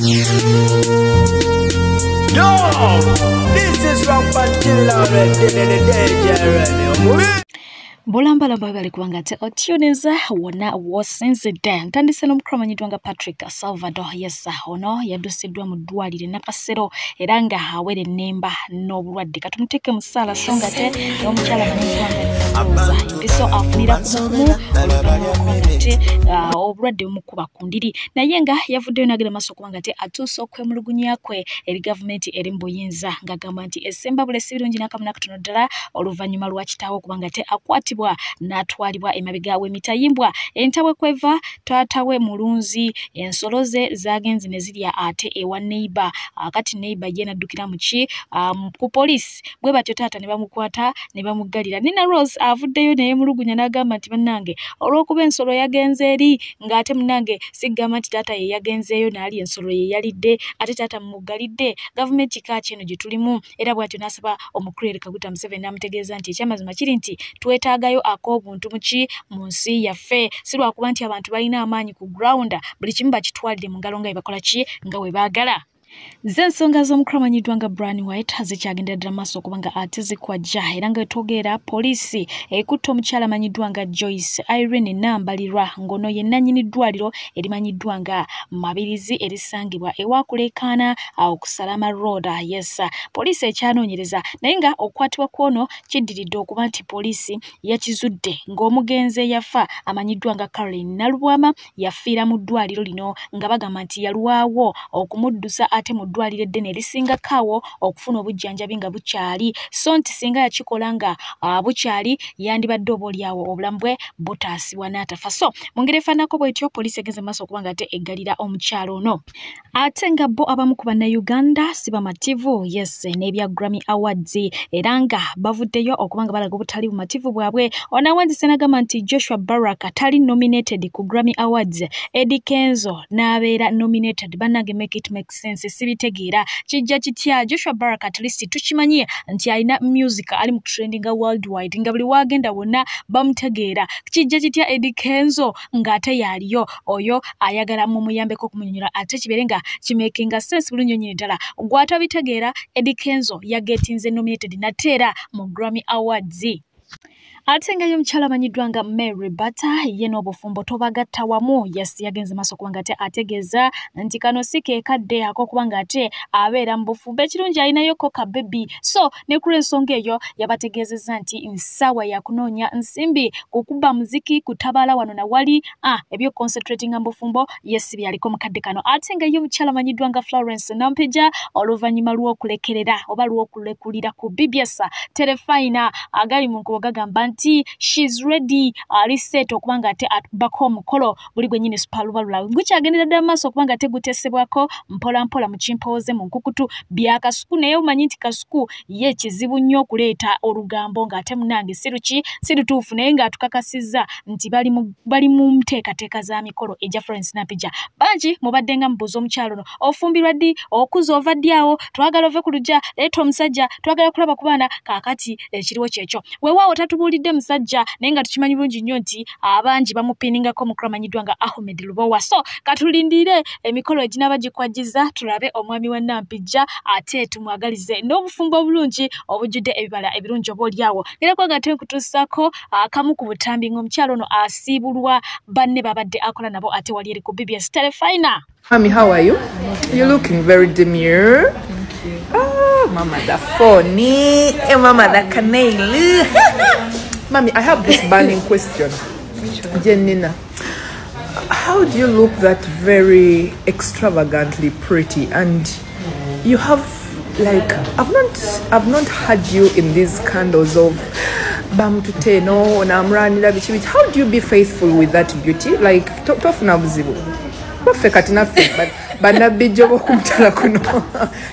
Yo, this is Rampantilla Radio. Bolambalamba bali kubanga te otuneza wona wosinzidde ntandise n'omukromanyidwanga Patrick Salvador yesa ono yadusiddwa mu ddwaliro Nakasero era nga awere nemba n'obulwadde katumuteke musala songa te n'omukyala manyidwanga mpiso afunira kumu oluvanyuma obulwadde bumukuba kundiri naye nga yavuddeyo n'agenda maaso kubanga te atuusa okwemulugunya kwe eri gavumenti eri mu buyinza ng'agamba nti essemba bulesi birungi n'akamu katono ddala oluvannyuma lwa kitaawe kubanga te akwatibwa n'atwalibwa emabega w'emitayimbwa entawe kweva taatawe mulunzi ensolo ze zagenze ne zirya ate ewa neighbor akati neighbor ye naddukira mu ki ku police bwe batyo taata ne bamukwata ne bamuggalira Nina Rose avuddeyo naye mulugunya n'agamba nti bannange olw'okuba ensolo yagenze eri ng'ate munnange sigamba nti taata ye yagenzeeyo n'ali ensolo ye yalidde ate taata muggalidde gavumenti kaaki eno gye tulimu era bw'atyo n'asaba omukulu Yoweri Kaguta Museveni n'amutegeeza nti ekyamazima kiri nti twetaagayo ak'obuntu muki mu nsi yaffe si lwakuba nti abantu balina amaanyi ku ground buli kimu bakitwalire mu ngalo nga bwe bakola ki nga bwe baagala zensonga z'omukromanyidwanga Brian White zikyagendera ddala maaso okubanga ate zikwajja era nga twogera poliisi ekutte omukyala amanyiddwanga Joyce Irene Nambalirwa ngono ye nannyini ddwaliro erimanyiddwanga Mabirizi erisangibwa ewakulekaana okusalama road yes poliisi ekyanoonyereza naye nga okukwatibwa kwono kiddiridde okuba nti poliisi yakizudde ng'omugenzi eyafa amanyiddwanga Caroline Nalubwama yafiira mu ddwaliro lino nga bagamba nti yalwawo okumuddusa ate mu ddwaliro eddene erisinga kaawo okufuna obujjanjabi nga bukyali so nti singa yakikola nga bukyali yandibadde obaolyawo obulamu bwe butaasibwa n'atafa so mu ngeri efaanako bw'etyo poliisi egenze maaso okuba nga ate eggalira omukyalo ono ate nga bo abamu ku bannayuganda si bamativu yes n'ebya Grammy Awards era nga bavuddeyo okuba nga balaga obutali bumativu bwabwe onawandise n'agamba nti Joshua Baraka tali nominated ku Grammy Awards Eddie Kenzo n'abeera nominated bannange make it make sense sibitegeera kijja kitya Joshua Baraka at least tukimanyi nti alina music ali mu trending worldwide nga buli wagenda wonna bamutegeera kijja kitya Eddie Kenzo ng'ate yaliyo oyo ayagala mu muyambeko okumunyonyola ate kibere nga kimakinga sense bulungi nyinyi ddala gw'atabitegeera Eddie Kenzo yagetinze nominated nateera mu Grammy Awards ate nga y'omukyala amanyiddwanga Mary Bata ye n'obufumbo tobagatta wamu yes yagenze maaso okuba nga ate ategeeza nti kano si ke kadde ak'okuba nga ate abeera mu bufumbo ekirungi alinayoko ka baby so ne ku lw'ensonga eyo yabategeezezza nti nsaawa yakunoonya nsimbi kukuba muziki kutabaala wano na wali ebyo concentrating mu bufumbo yes byaliko mu kadde kano ate nga y'omukyala amanyiddwanga Florence Nampija oluvannyuma lw'okulekerera oba lw'okulekulira ku BBS Terefina agali mu nkubo gagamba nti she's ready aliset okuba nga ate atubako omukolo buli gwennyini supalubalula gukyagendera ddala maaso okuba nga tegutesebwako mpola mpola mu kimpooze mu nkukutu bya kasuku naye omanyi nti kasuku ye kizibu nnyo okuleeta olugambo ng'ate munnange si lutuufu naye ng'atukakasizza nti bali mu nteekateeka za mikolo egya Florence Nampija bangi mubadde nga mubuuza omukyalo ono ofumbirwa ddi okuza ova ddi awo twagala ove ku lugya leeta omusajja twagala kulaba ku baana kaakati ekiriwo kyekyo weewaawo tatubuulidde musajja naye nga tukimanyi bulungi nnyo nti abangi bamupiningako omukulu amanyiddwanga Ahmed Lubowa so katulindire emikolo eginaba gikwajjiza tulabe omwami wa Nampija ate tumwagalize n'obufumbo obulungi obujjudde ebibala ebirungi obaolyawo era kwaga ate nkutuusako akamu ku butambi ng'omukyalo ono asiibulwa banne babadde akola nabo ate wali eri ku BBS Telefina. Mami, how are you? You're looking very demure. Thank you. Oh, Mama the phony. Hey, Mama the canale. Mami, I have this burning question. Jenina, how do you look that very extravagantly pretty and you have like I've not had you in these candles of bam to teno namranira bichi. How do you be faithful with that beauty? Like tofuna buzibu. Perfect enough but na bijobo kumtala kuno.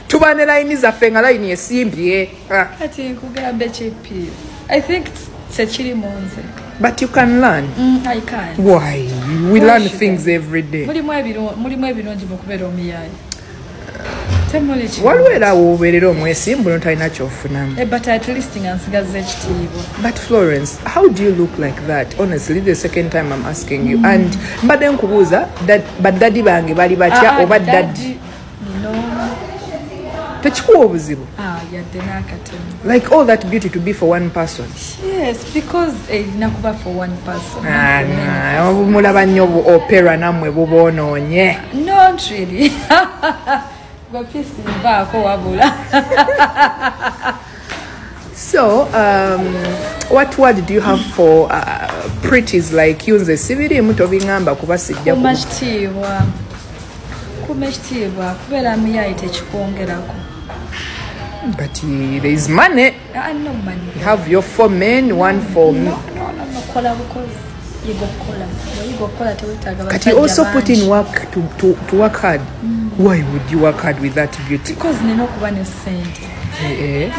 Tubane line zaffe nga line esimbye. Ati kugambe chipi. I think Sechiri Monze. But you can learn. I can. Why? We learn things every day. Muri mwebirungi mukubera omuyayi. Walwera woberera omwesimbu notalina kyofunamu. But at least ngansigaze ekitiibwa. But Florence, how do you look like that? Honestly, the second time I'm asking you. And mbadde nkubuuza but daddy bange bali batya oba daddy No. Techikuwa obuzibu. Yadde n'akatono. Like all that beauty to be for one person. Yes, because nakuba for one person. Mulaba nnyo opera nammwe bubonoonye. Not really. But please mvaako wabula. So, what word do you have for pretties like yunze sibirimu tobingamba kuba sijja kumekitiibwa kubeera miyayi tekikwongerako. But there is money. No money. You have your 4 men, one for me. No, kola because you go kola tewetaaga basajja. But you also put in work to work hard. Why would you work hard with that beauty? Because nina okuba ne ssente.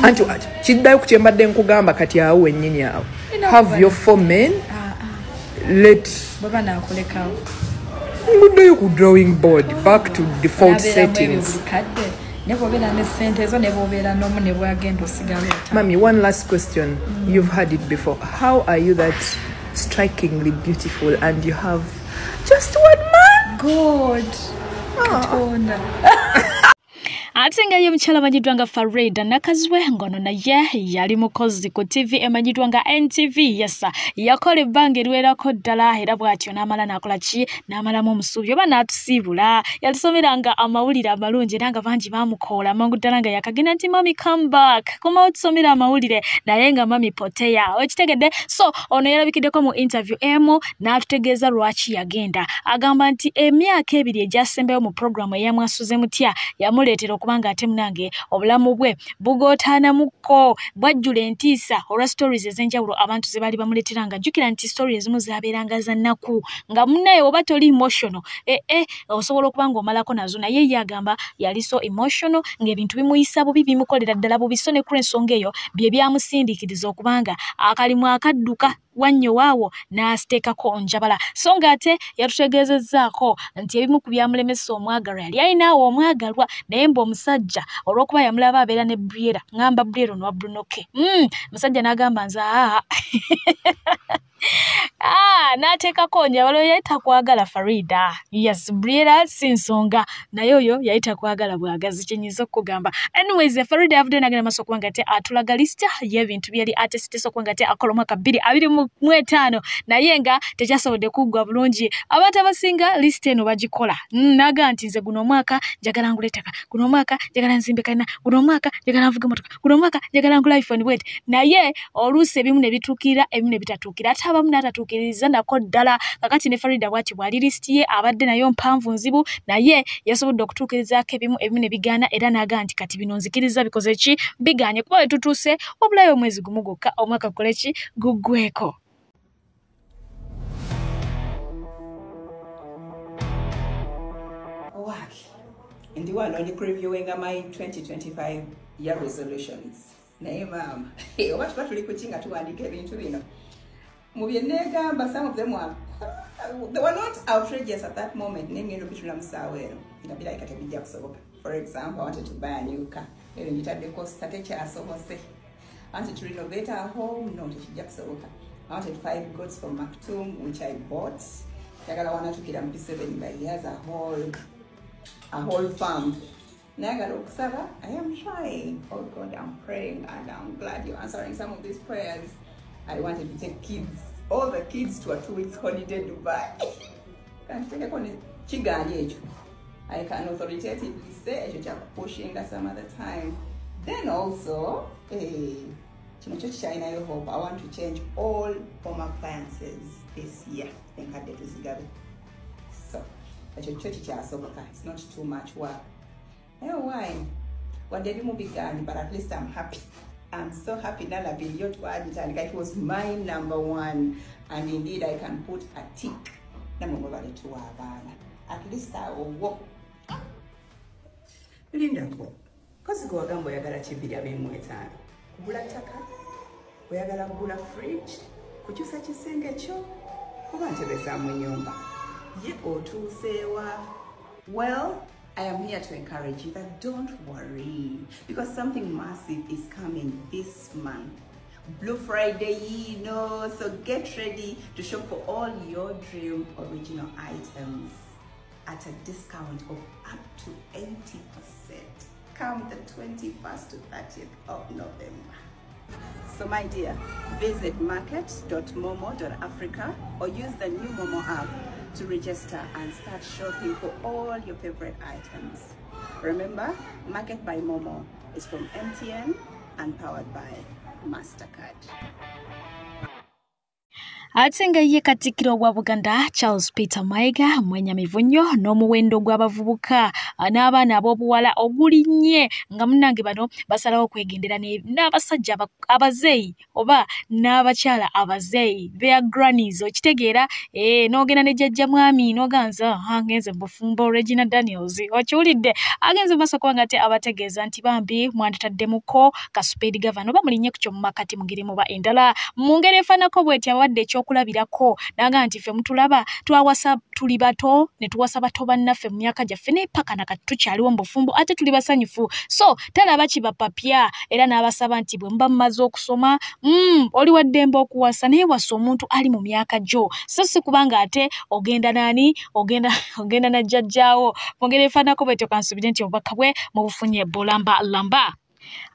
Anti kiddayo ku kye mbadde nkugamba kati awo wennyini awo. Have your 4 men. Let baba naakolekawo. Nguddeyo ku drawing board back to default settings. Mami, one last question. You've heard it before. How are you that strikingly beautiful and you have just 1 man? God. Katonda. Ate nga ye mukyala amanyiddwa nga Farida Nakazwe ngono naye yali mukozi ku TV emanyiddwa nga NTV. Yes, yakola ebbanga eriwerako ddala era bw'atyo n'amala n'akola ki n'amalamu omusuubi oba n'atusiibula. Yatusomeranga amawulire amalungi era nga bangi baamukoola amangu ddala nga yakagenda nti mami come back komawo tusomera amawulire naye nga mami poteya okitegedde. So ono yalabikiddeko mu interview emu n'atutegeeza lwaki yagenda. Agamba nti emyaka 2 egyasembayo mu programu eyamwasuze mutya yamuleetera kubanga ate munange obulamu bwe bugotaanamuko bwajjula entiisa olwa stories ez'enjawulo abantu ze baali bamuleeteranga. Jjukira nti stories ezimu zaabeeranga za nnaku nga munnaye oba toli emotional osobola okuba ng'omalako nazo naye ye agamba yali so emotional ng'ebintu bimuyisa bubi bimukolera ddala bubi so ne ku ensonga eyo bye byamusindiikiriza okubanga akalimu akadduka wannyo waawo n'asiteekako njabala. So ng'ate yatutegeezezzaako nti ebimu ku byamulemesa omwagalwa yali ayinaawo omwagalwa naye mbu omusajja olw'okuba yamulaba abeera ne Briera ngamba Briera ono wa Brunoke musajja n'agamba nze n'ateekako njabala oyo yayita kwagala Farida. Yes, Briera si nsonga naye oyo yayita kwagala bwagazi kyenyiza okugamba. Anyways, Farida yavudde n'agenda maaso okuba nga atulaga lisita y'ebintu byali atesitesa okuba nga akola omwaka 2025 naye nga tekyasobodde kuggwa bulungi. Abantu abasinga lisita eno bagikola naga nti nze guno omwaka njagala ngula ettaka, guno omwaka njagala nzimbe kalina, guno omwaka njagala nvuge emmotoka, guno omwaka njagala ngula iPhone bwet. Naye oluusi ebimu ne bituukira ebimu ne bitatuukira ate abamu n'atatuukiriza nako ddala. Kakati ne Farida bw'ati bw'ali lisiti ye abadde nayo mpanvu nzibu naye yasobodde okutuukirizaako ebimu ne bigaana era n'aga nti kati bino nzikiriza bikoze ki bigaanye kuba we tutuuse wabulayo omwezi gumu gwokka omwaka gukole ki guggweko. Ndi wano ndi previewing my 2025 year resolutions. Naye mama, oba tuba tuli ku kinga tuwandiika ebintu bino. Mu bye neegamba, some of them were they were not outrageous at that moment. Nengendo bitula musawero. Inabira ikatebijja kusoboka. For example, I wanted to buy a new car. Ero njitadde cost tekyasobose. I wanted to renovate our home. No, tekijja kusoboka. I wanted 5 goats from Maktoum, which I bought. Yagala wana tukira mu P7 by years a whole farm. Nagala okusaba, I am trying. Oh God, I'm praying and I'm glad you're answering some of these prayers. I wanted to take all the kids to a 2-week holiday in Dubai. I can authoritatively say I should pushing at some other time. Then also, China hope I want to change all home appliances this year. So, it's not too much work. Why? What did you began, but at least I'm happy. I'm so happy now I've been here to add it, and it was my number 1, and indeed I can put a tick. At least I will walk. Linda ko, kozi kwa gambo yagala chibiri abimwetano. Kugula ttaka, oyagala kugula fridge, kukyusa kisenge kyo, oba ntebeza mu nyumba. Ye otuusewa. Well, I am here to encourage you that don't worry, because something massive is coming this month. Blue Friday, so get ready to shop for all your dream original items at a discount of up to 80%. come the 21st to 30th of November. So my dear, visit market.momo.africa or use the new Momo app to register and start shopping for all your favorite items. Remember, Market by Momo is from MTN and powered by MasterCard. Ate nga ye Katikkiro wa Buganda Charles Peter Mayiga mwenya mivunyo n'omuwendo gw'abavubuka n'abaana ab'obuwala ogulinnye nga munnange bano basalawo okwegendera n'abasajja abazeeyi oba n'abakyala abazeeyi their grannies okitegeera n'ogenda ne jjajja mwami n'oganza ngenze bufumbo Regina Daniels okiwulidde agenze mu maaso kubanga ate abategeeza nti bambi mwanditaddemuko Kaspeedi Gavana oba mulinnye ku kyomumakati mugirimu ba endala mu ngeri efaanako bw'eti awadde okulabirako naga nti ffe mutulaba twawasa tuli bato ne tuwasa bato bannaffe mu myaka gyaffe ne paka na katukyaliwo mu bufumbo ate tuli basanyufu so talaba kibapapya era n'abasaba nti bwe mba mumaze okusoma oli waddembe okuwasa naye wasa omuntu ali mu myaka gyo so si kubanga ate ogenda nani ogenda na jjajjaawo mungere efaanako bwetyo kansubire nti obubaka bwe mu bufunye bulamba lamba.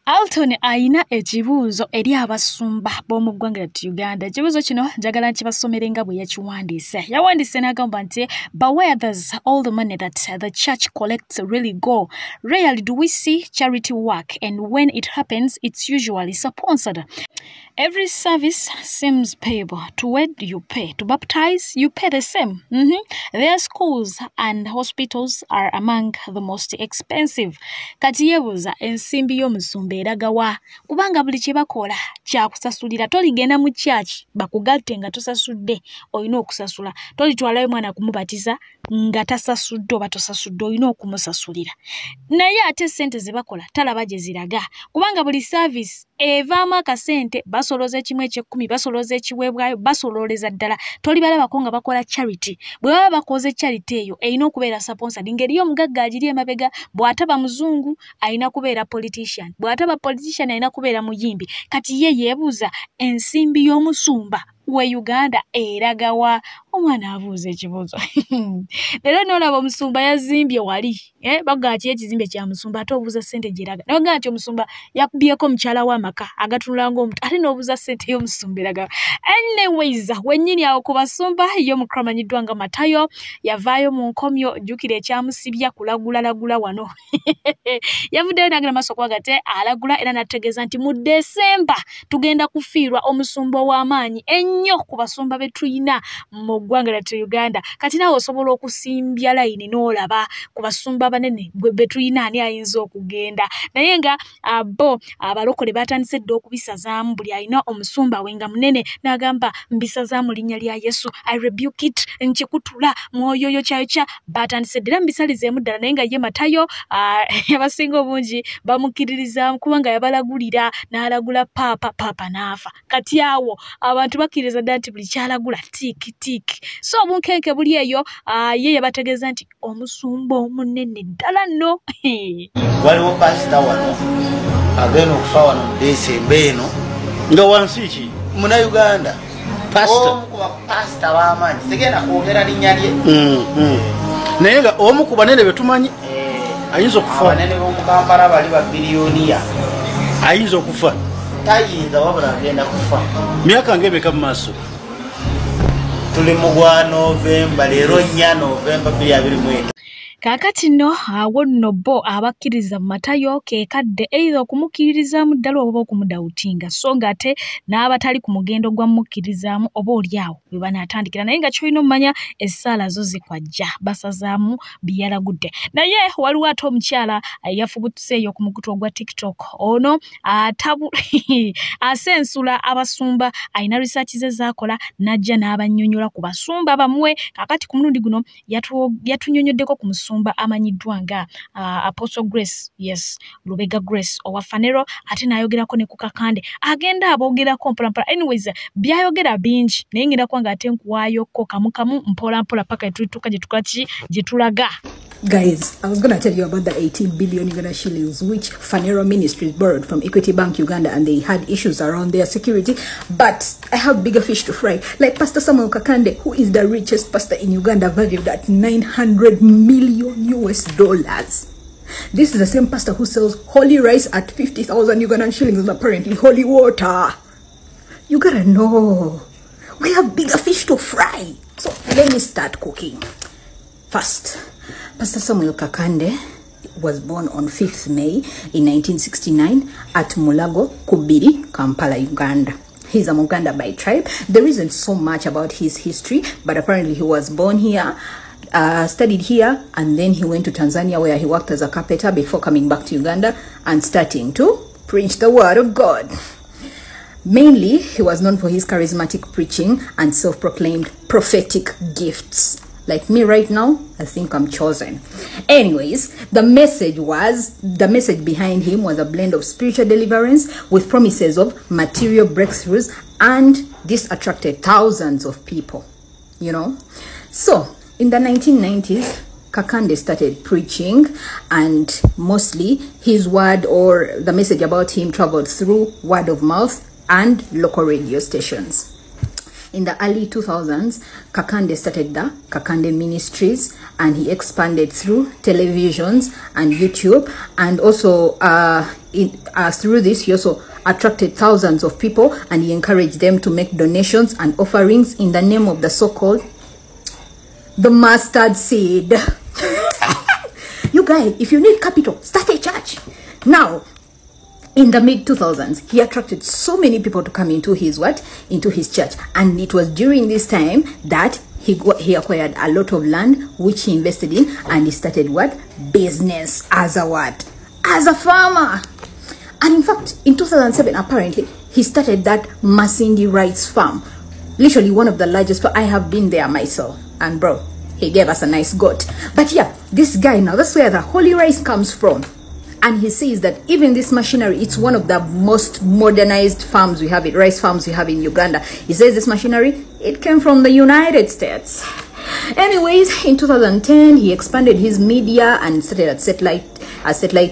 Alton aina ekibuuzo eri abasumba b'omu ggwanga lya Uganda. Ekibuuzo kino njagala nkibasomere nga bwe yakiwandiise. Yawandiise n'agamba nti, but where does all the money that the church collects really go? Rarely do we see charity work, and when it happens, it's usually sponsored. Every service seems payable. To wed, you pay. To baptize, you pay the same. Their schools and hospitals are among the most expensive. Kati yebuuza ensimbi y'omusumba eragawa kubanga buli kye bakola kya kusasulira. Toligenda mu church bakugatte nga tosasudde olina okusasula. Tolitwalayo mwana kumubatiza nga tasasudde oba tosasudde olina okumusasulira. Naye ate sente ze bakola talaba gye ziraga kubanga buli service evaamu akasente basoloza ekimu eky'ekkumi basoloza ekiweebwayo basololeza ddala. Tolibalabako nga bakola charity. Bwe baba bakoze charity eyo erina okubeera sponsored. Ngeri y'omugagga agiri emabega bw'ataba muzungu alina kubeera politician. Bw'ataba politician alina kubeera muyimbi. Kati ye yeebuuza ensimbi y'omusumba we Uganda eragawa. Omwana abuuza ekibuuzo. Leero n'olaba omusumba yazimbye wali. Baga ati ekizimbe kya musumba ate obuuza ssente gyeraga. Noga nti omusumba yakubyeko mukyala w'amaka agatunula ng'omuntu ate n'obuuza ssente y'omusumba eraga. Anyways, wennyini awo ku basumba y'omukulu amanyiddwa nga Matayo yavaayo mu nkomyo jjukira ekyamusibya kulagula wano. Yavuddeyo n'agenda maaso kuwaga ate alagula era n'ategeeza nti mu Desemba tugenda kufiirwa omusumba ow'amaanyi ennyo ku basumba be tulina mu ggwanga lya Uganda. Kati naawe osobola okusimbya layini n'olaba ku basumba banene be tulina ani ayinza okugenda. Naye nga bo abalokole batandise dda okubisazaamu buli alina omusumba we nga munene n'agamba mbisazaamu linnya lya Yesu, I rebuke it, nkikutula mwoyo yo kya batandise ddala mbisalizeemu ddala. Naye nga ye Matayo abasinga obungi bamukkiririzaamu kubanga yabalagulira n'alagula paapa n'afa. Kati awo abantu bakkiriza ddala nti buli kyalagula tiiki. So obunkenke buli eyo ye yabategeeza nti omusumba omunene ddala nno. Waliwo pasita wano agenda okufa wano mu Desemba eno nga wansi ki muna Uganda omu ku bapasita b'amaanyi sigenda kwogera linnya lye naye nga omu ku banene betumanyi ayinza okufa. Abanene b'omu Kampala bali babiliyoniya ayinza okufa tayinza wabula agenda kufa. myaka ng'emeka mu maaso tuli mu gwa Novemba leero 4 Novemba 2024. Kakati no awo nno bo abakkiriza mu Matayo ke kadde either okumukkiririzaamu ddala oba okumudawutinga so nga ate n'abatali ku mugendo gwa mukkirizaamu oba oliawo bwe banaatandikira. Naye nga kyolina omumanya essaala zo zikwajja basazaamu byalagudde. Naye waliwo ate omukyala yafubutuseeyo ku mukutu ogwa TikTok ono asensula abasumba alina research ze zaakola n'ajja n'abannyonnyola ku basumba bamwe. Kakati ku mulundi guno yatunyonnyoddeko ku musumba amanyiddwa nga Apostle Grace, yes, Lubega Grace owa Fanero, ate n'ayogerako ne ku Kakande agenda aboogerako mpolampola. Anyways, byayogera bingi naye ngenda kuba nga ate nkuwaayokko kamukamu mpolampola paka etuituuka gye tulaga. Guys, I was going to tell you about the 18 billion Uganda shillings which Fanero Ministries borrowed from Equity Bank Uganda, and they had issues around their security. But I have bigger fish to fry. Like Pastor Samuel Kakande, who is the richest pastor in Uganda, valued at $900 million. This is the same pastor who sells holy rice at 50,000 Ugandan shillings and apparently holy water. You gotta know, we have bigger fish to fry. So let me start cooking. First, Pastor Samuel Kakande was born on 5th May in 1969 at Mulago, Kubiri, Kampala, Uganda. He's a Muganda by tribe. There isn't so much about his history, but apparently he was born here, studied here, and then he went to Tanzania where he worked as a carpenter before coming back to Uganda and starting to preach the word of God. Mainly, he was known for his charismatic preaching and self-proclaimed prophetic gifts. Like me right now, I think I'm chosen. Anyways, the message behind him was a blend of spiritual deliverance with promises of material breakthroughs, and this attracted thousands of people, you know. So, in the 1990s, Kakande started preaching, and mostly his word or the message about him traveled through word of mouth and local radio stations. In the early 2000s, Kakande started the Kakande Ministries, and he expanded through televisions and YouTube, and also through this he also attracted thousands of people, and he encouraged them to make donations and offerings in the name of the so-called the mustard seed. You guys, if you need capital, start a church. Now, in the mid-2000s, he attracted so many people to come into his church, and it was during this time that he acquired a lot of land which he invested in, and he started business as a farmer. And in fact, in 2007, apparently he started that Masindi Rice Farm, literally one of the largest. I have been there myself, and bro, he gave us a nice goat. But yeah, this guy, now that's where the holy rice comes from. And he says that even this machinery, it's one of the most modernized farms we have, rice farms we have in Uganda. He says this machinery, it came from the United States. Anyways, in 2010, he expanded his media and started at satellite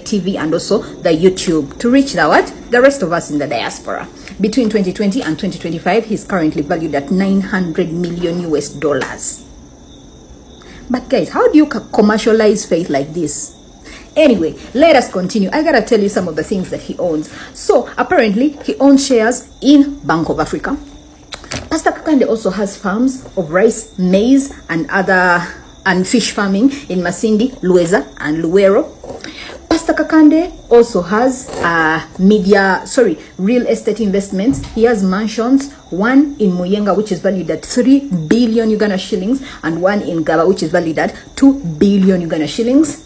TV and also the YouTube to reach the rest of us in the diaspora. Between 2020 and 2025, he's currently valued at $900 million US. But guys, how do you commercialize faith like this? Anyway, let us continue. I gotta tell you some of the things that he owns. So apparently he owns shares in Bank of Africa. Pastor Kakande also has farms of rice, maize, and fish farming in Masindi, Lueza, and Luero. Pastor Kakande also has real estate investments. He has mansions, one in Muyenga, which is valued at 3 billion Uganda shillings, and one in Gaba, which is valued at 2 billion Uganda shillings.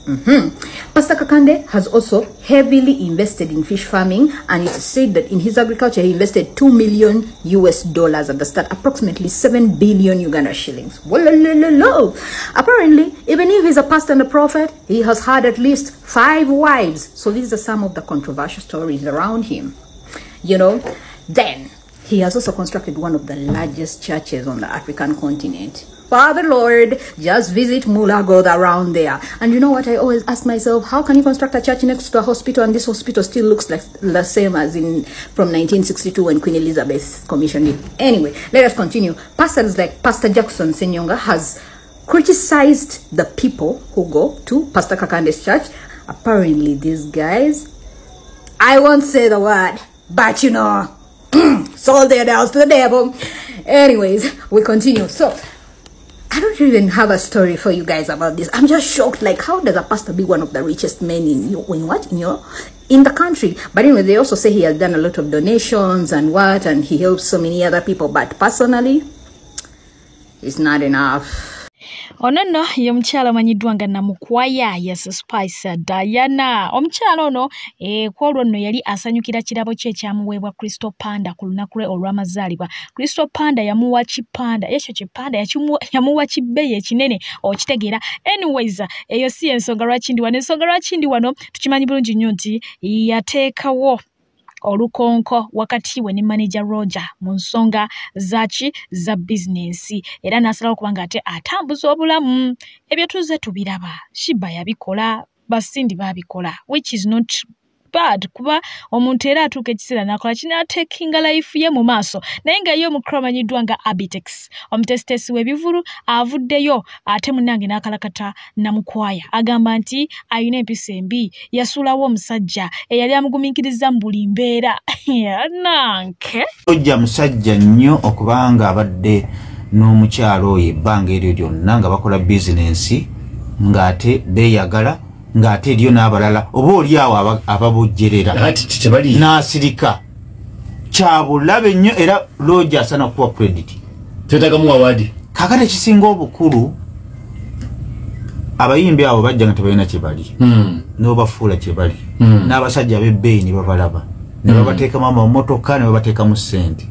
Pastor Kakande has also heavily invested in fish farming, and it's said that in his agriculture he invested $2 million US at the start, approximately 7 billion Uganda shillings. Apparently, even if he's a pastor and a prophet, he has had at least 5 wives. So these are some of the controversial stories around him, you know. Then he has also constructed one of the largest churches on the African continent. Father Lord, just visit Mulago around there. And you know what, I always ask myself, how can you construct a church next to a hospital and this hospital still looks like the same as from 1962 when Queen Elizabeth commissioned it? Anyway, let us continue. Pastors like Pastor Jackson Senyonga has criticized the people who go to Pastor Kakande's church. Apparently these guys, I won't say the word, but you know, sold their house to the devil. Anyways, we continue. So I don't even have a story for you guys about this. I'm just shocked. Like, how does a pastor be one of the richest men in the country? But anyway, they also say he has done a lot of donations and he helps so many other people. But personally, it's not enough. Ono nno ye mukyala amanyiddwa nga Namukwaya yes Spice Diana. Omukyala ono kwolwo nno yali asanyukira kirabo kye kyamuweebwa Crystal Panda ku lunaku lwe olw'amazaalibwa. Crystal Panda yamuwa kipanda, ekyo kipanda yamuwa kibbeeyi ekinene okitegeera. Anyways, eyo si ensonga lwaki ndi wano. Ensonga lwaki ndi wano tukimanyi bulungi nnyo nti yateekawo olukonko wakati we ne manager Roger mu nsonga za business, era nasalawo kubanga ate atambuza obulamu. Ebyo tuze tubiraba, Shiba yabikola, Basindi babikola, which is not bad kuba omuntu era atuuka ekiseera nakola kinatekinga life ye mu maaso naye nga yo mukuru amanyiddwa nga Abitex omutesitesi w'ebivulu avuddeyo ate munnange n'akalakata namukwaya agamba nti ayina empisa embi yasuulawo omusajja eyali amugumiikiriza mu buli mbeera nanke ojja musajja nnyo okubanga abadde n'omukyalo oyo ebbanga eryo lyonna nga bakola bizinensi ng'ate beeyagala ng'ate eriyo n'abalala oba oli awo ababojjerera n'asirika kyabulabe nnyo era looja asana kuwa credit tetagamu awaadi kakati ekisinga obukulu abayimbi abo bajja nga tebalina kye bali n'obafuula kye bali n'abasajja ab'ebbeeyi ne babalaba ne babateekamu amamotoka ne babateekamu ssente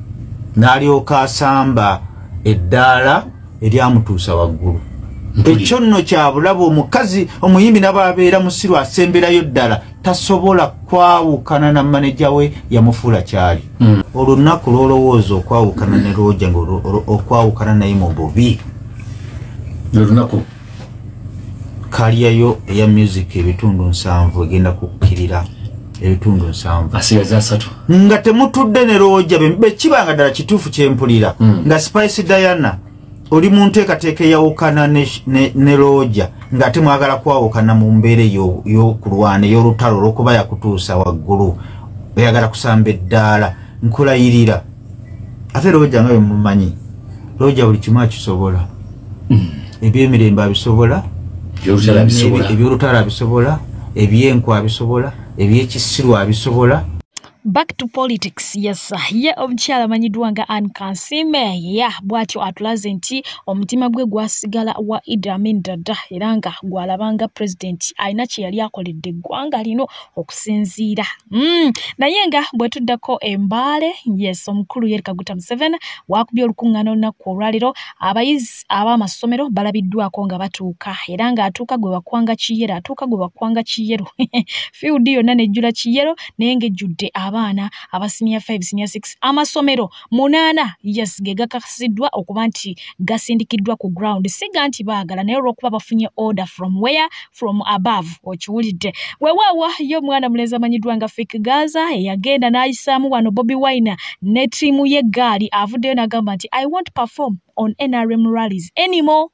n'alyoka asamba eddaala eryamutuusa waggulu ekyo nno kyabulaba omukazi omuyimbi n'ababeera musiru asemberayo ddala tasobola kwawukana na maneja we yamufuula kyali olunaku lw'olowooza okwawukana ne looja okwawukana naye mu bubi olunaku kaliyayo eya music ebitundu 7 egenda kukkirira ebitundu 7 asigaza 3 nga temutudde ne looja bekibanga ddala kituufu kyempulira nga Spice Diana oli munteekateeka eyawukana ne looja ng'ate mwagala kwawukana mu mbeera y'okulwana ey'olutalo olw'okuba yakutuusa waggulu oyagala kusamba eddaala nkulayirira ate looja nga bwemumanyi looja buli kimu akisobola ebyemirembe abisobola ebyolutalo abisobola ebyenku abisobola ebyekisiru abisobola Back to politics, yes. Ye omukyala amanyiddwa nga Anne Kansiime bw'atyo atulaze nti omutima gwe gwasigala wa Idi Amin Dada era nga gwalabanga president alina kye yali akoledde eggwanga lino okusinziira. Naye nga bwe tuddako Embaale, yes, omukulu Yoweri Kaguta Museveni waakubye olukuŋŋaana olunaku olwaleero abayizi ab'amasomero balabiddwako nga batuuka era nga atuuka gwe bakwanga Kiyero field yonna nejjula Kiyero naye ng'ejjudde abaana aba senior 5 senior 6 amasomero 8 yes ge gakasiddwa okuba nti gasindikiddwa ku ground siga nti baagala naye olw'okuba bafunye order from above okiwulidde weweewa yo mwana mulenzi amanyiddwa nga Fake Gaza yagenda n'ayisaamu wano Bobi Wine ne ttiimu y'eggaali avuddeyo n'agamba nti I won't perform on NRM rallies anymore.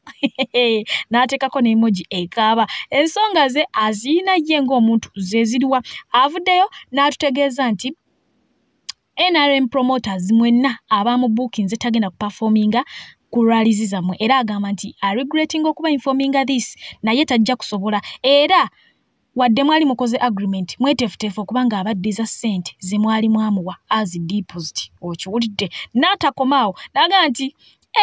N'ateekako n'emoji ekaaba ensonga ze aziyina ye ng'omuntu ze ziriwa avuddeyo n'atutegeeza nti NRM promoters mwenna abamu bookings tagenda kuperforminga ku rallies zammwe era agamba nti I regretting okuba informinga this naye tajja kusobola era wadde mwali mukoze agreement mwetefutefu okubanga abaddiza ssente ze mwali mwamuwa as deposit okiwulidde n'atakomaawo n'agamba nti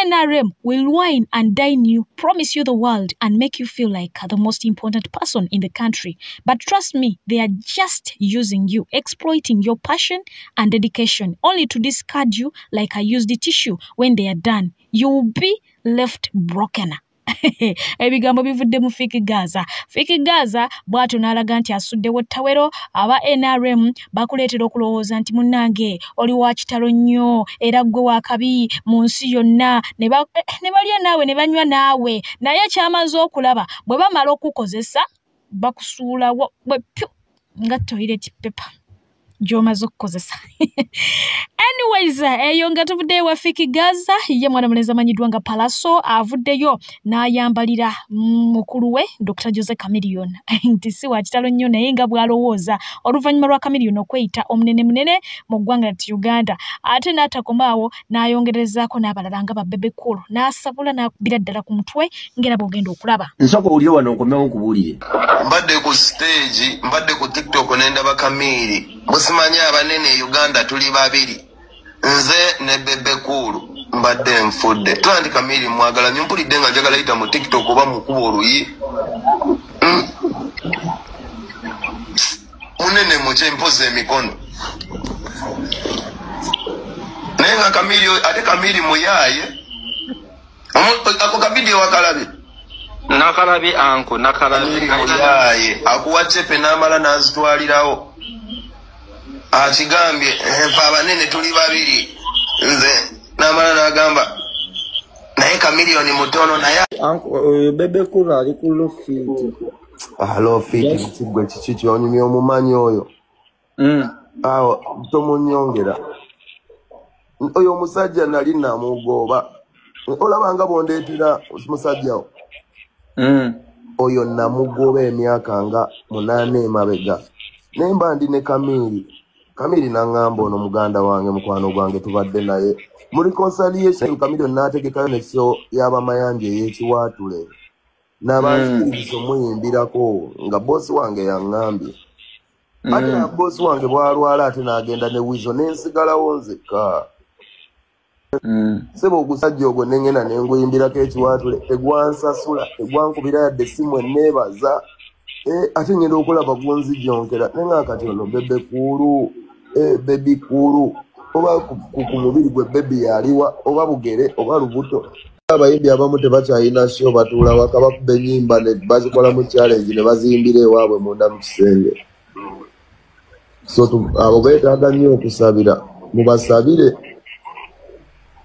NRM will wine and dine you, promise you the world and make you feel like the most important person in the country. But trust me, they are just using you, exploiting your passion and dedication, only to discard you like a used tissue. When they are done, you will be left broken. Ebigambo bivudde mu Fake Gaza bw'atyo n'alaga nti asuddewo ttawero aba NRM bakuleetera okulowooza nti munnange oli wa kitalo nnyo era ggwe wa kabi mu nsi yonna ne balya naawe ne banywa naawe naye kyamaze okulaba bwe bamala okukozesa bakusuulawo nga toilet paper gy'omaze okukozesa. Anyways, eyo nga tuvuddeyo wa Fake Gaza ye mwana mulenzi amanyiddwa nga Palaso avuddeyo n'ayambalira mukulu we Dr. Jose Chameleone nti si wa kitalo nnyo naye nga bw'alowooza oluvannyuma lwa Chameleone okweyita omunene mu ggwanga lya Uganda ate n'atakomaawo n'ayongerezaako n'abalala nga Bebe Cool n'asabula n'akubira ddala ku mutwe ng'era bw'ogenda okulaba. Nsooka owulire wano nkomewo nkubuulire. Mbadde ku stage, mbadde ku TikTok n'endaba Kamiri. Busimanya abanene Uganda tuli babiri. Nze ne Bebe Cool mbadde nfudde. Kandi Kamiri mwagala nyumpulidde nga njagala yita mu TikTok oba mu kubo oluyi. Munene muche mpoze emikono. Naye nga Kamiri ate Kamiri muyaye. Ako kabidi wakalabi. Nakalabi anko nakalabi muyaye akuwa chepe n'amala n'azitwalirawo. Akigambye enfa abanene tuli babiri nze n'amala n'agamba naye Chameleone mutono naye Bebe Cool ali ku Lofiti. Lofiti kigwe kiki kyonyumya omumanyi oyo Awo tomunyongera. Oyo musajja nali namugoba. Olabanga bondetira musajja o. Oyo namugoba emyaka nga 8 emabega. Nemba ndi ne Kamili nangamba ono muganda wange mukwano gwange tubadde naye. Muri reconciliation Kamili n'ategekayo n'ekyo y'abamayanja ey'ekiwaatule. N'abansikirizo muyimbirako nga bosi wange yangambye. Ate bosi wange bwalwala ate n'agenda ne wizo n'ensigalawo nzekka. Sebo ogusajja ogwo nengena nenguyimbirako ekiwaatule egwansasula egwankubira yadde essimu enneebaza. Ate ngenda okulaba gunzijonkera nenga kati ono bebe kulu baby kulu oba ku mubiri gwe baby yaliwa oba bugere oba lubuto. Abayimbi abamu tebakyayina sho batuula waka bakuba ennyimba ne bazikola mu challenge ne baziyimbira ewaabwe munda mu kisenge. So abo beetaaga nnyo okusabira mubasabire.